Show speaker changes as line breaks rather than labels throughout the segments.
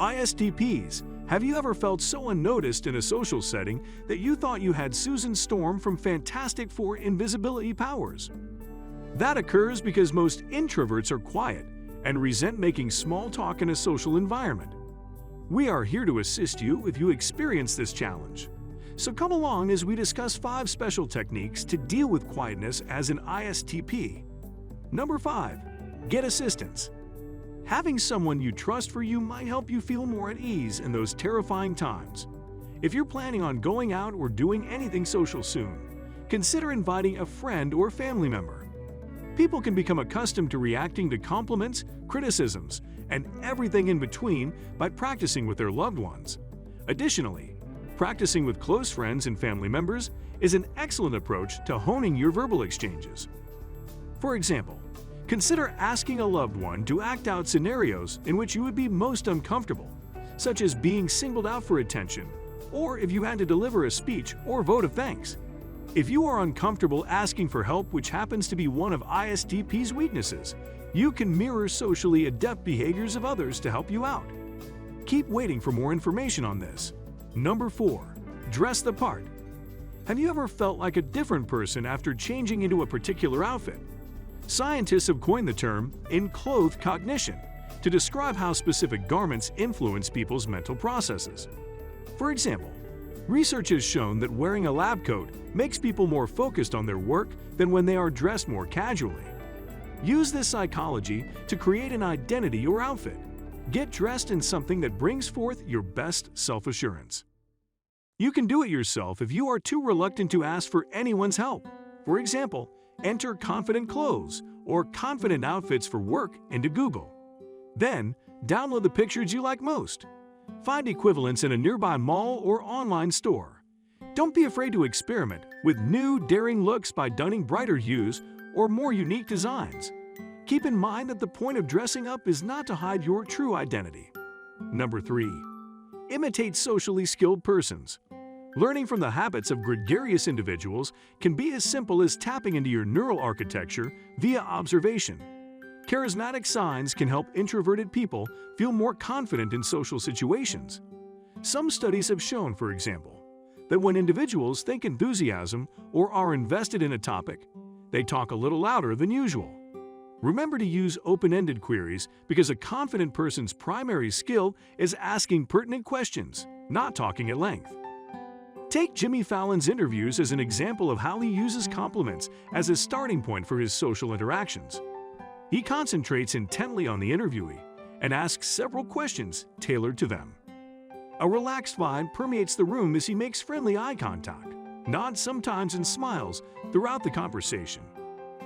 ISTPs. Have you ever felt so unnoticed in a social setting that you thought you had Susan Storm from Fantastic Four invisibility powers? That occurs because most introverts are quiet and resent making small talk in a social environment. We are here to assist you if you experience this challenge. So come along as we discuss 5 special techniques to deal with quietness as an ISTP. Number 5. Get assistance. Having someone you trust for you might help you feel more at ease in those terrifying times. If you're planning on going out or doing anything social soon, consider inviting a friend or family member. People can become accustomed to reacting to compliments, criticisms, and everything in between by practicing with their loved ones. Additionally, practicing with close friends and family members is an excellent approach to honing your verbal exchanges. For example, consider asking a loved one to act out scenarios in which you would be most uncomfortable, such as being singled out for attention, or if you had to deliver a speech or vote of thanks. If you are uncomfortable asking for help, which happens to be one of ISTP's weaknesses, you can mirror socially adept behaviors of others to help you out. Keep waiting for more information on this. Number 4. Dress the part. Have you ever felt like a different person after changing into a particular outfit? Scientists have coined the term "in-clothes cognition" to describe how specific garments influence people's mental processes. For example, research has shown that wearing a lab coat makes people more focused on their work than when they are dressed more casually. Use this psychology to create an identity or outfit. Get dressed in something that brings forth your best self-assurance. You can do it yourself if you are too reluctant to ask for anyone's help. For example, enter confident clothes or confident outfits for work into Google. Then, download the pictures you like most. Find equivalents in a nearby mall or online store. Don't be afraid to experiment with new, daring looks by donning brighter hues or more unique designs. Keep in mind that the point of dressing up is not to hide your true identity. Number 3. Imitate socially skilled persons. Learning from the habits of gregarious individuals can be as simple as tapping into your neural architecture via observation. Charismatic signs can help introverted people feel more confident in social situations. Some studies have shown, for example, that when individuals think enthusiasm or are invested in a topic, they talk a little louder than usual. Remember to use open-ended queries because a confident person's primary skill is asking pertinent questions, not talking at length. Take Jimmy Fallon's interviews as an example of how he uses compliments as a starting point for his social interactions. He concentrates intently on the interviewee and asks several questions tailored to them. A relaxed vibe permeates the room as he makes friendly eye contact, nods sometimes and smiles throughout the conversation.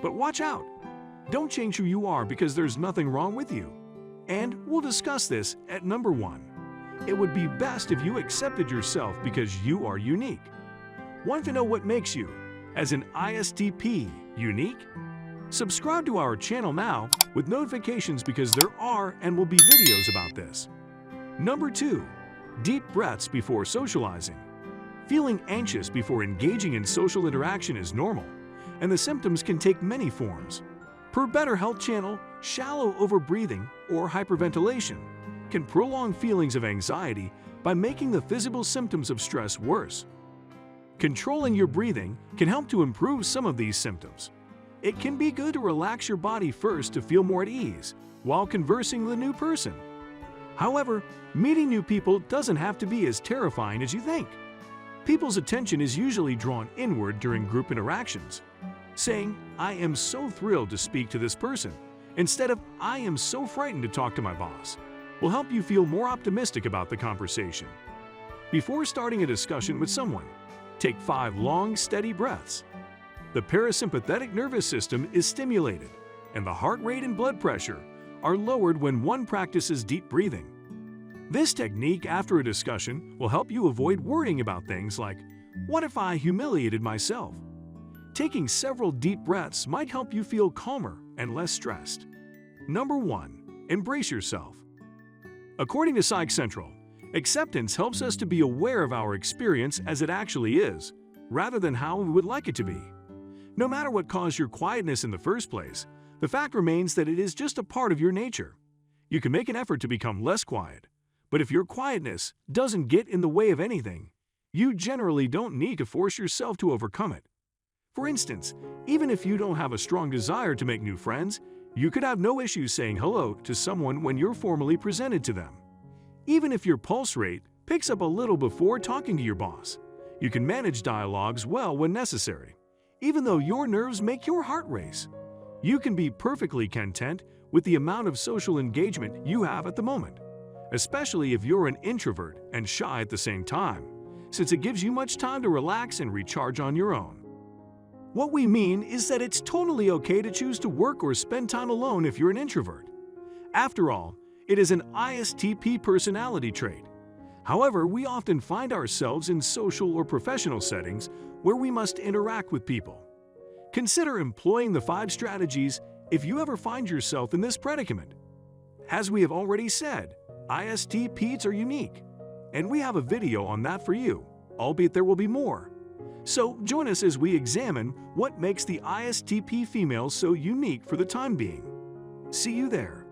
But watch out! Don't change who you are because there's nothing wrong with you. And we'll discuss this at number 1. It would be best if you accepted yourself because you are unique. Want to know what makes you, as an ISTP, unique? Subscribe to our channel now with notifications because there are and will be videos about this. Number 2. Deep breaths before socializing. Feeling anxious before engaging in social interaction is normal, and the symptoms can take many forms. Per Better Health Channel, shallow overbreathing or hyperventilation can prolong feelings of anxiety by making the physical symptoms of stress worse. Controlling your breathing can help to improve some of these symptoms. It can be good to relax your body first to feel more at ease while conversing with a new person. However, meeting new people doesn't have to be as terrifying as you think. People's attention is usually drawn inward during group interactions. Saying, "I am so thrilled to speak to this person," instead of "I am so frightened to talk to my boss," will help you feel more optimistic about the conversation. Before starting a discussion with someone, take 5 long, steady breaths. The parasympathetic nervous system is stimulated, and the heart rate and blood pressure are lowered when one practices deep breathing. This technique after a discussion will help you avoid worrying about things like, "What if I humiliated myself?" Taking several deep breaths might help you feel calmer and less stressed. Number 1. Embrace yourself. According to Psych Central, acceptance helps us to be aware of our experience as it actually is, rather than how we would like it to be. No matter what caused your quietness in the first place, the fact remains that it is just a part of your nature. You can make an effort to become less quiet, But if your quietness doesn't get in the way of anything, you generally don't need to force yourself to overcome it. For instance, even if you don't have a strong desire to make new friends, you could have no issue saying hello to someone when you're formally presented to them. Even if your pulse rate picks up a little before talking to your boss, you can manage dialogues well when necessary. Even though your nerves make your heart race, you can be perfectly content with the amount of social engagement you have at the moment, especially if you're an introvert and shy at the same time, since it gives you much time to relax and recharge on your own. What we mean is that it's totally okay to choose to work or spend time alone if you're an introvert. After all, it is an ISTP personality trait. However, we often find ourselves in social or professional settings where we must interact with people. Consider employing the 5 strategies if you ever find yourself in this predicament. As we have already said, ISTPs are unique, and we have a video on that for you, albeit there will be more. So join us as we examine what makes the ISTP female so unique for the time being. See you there.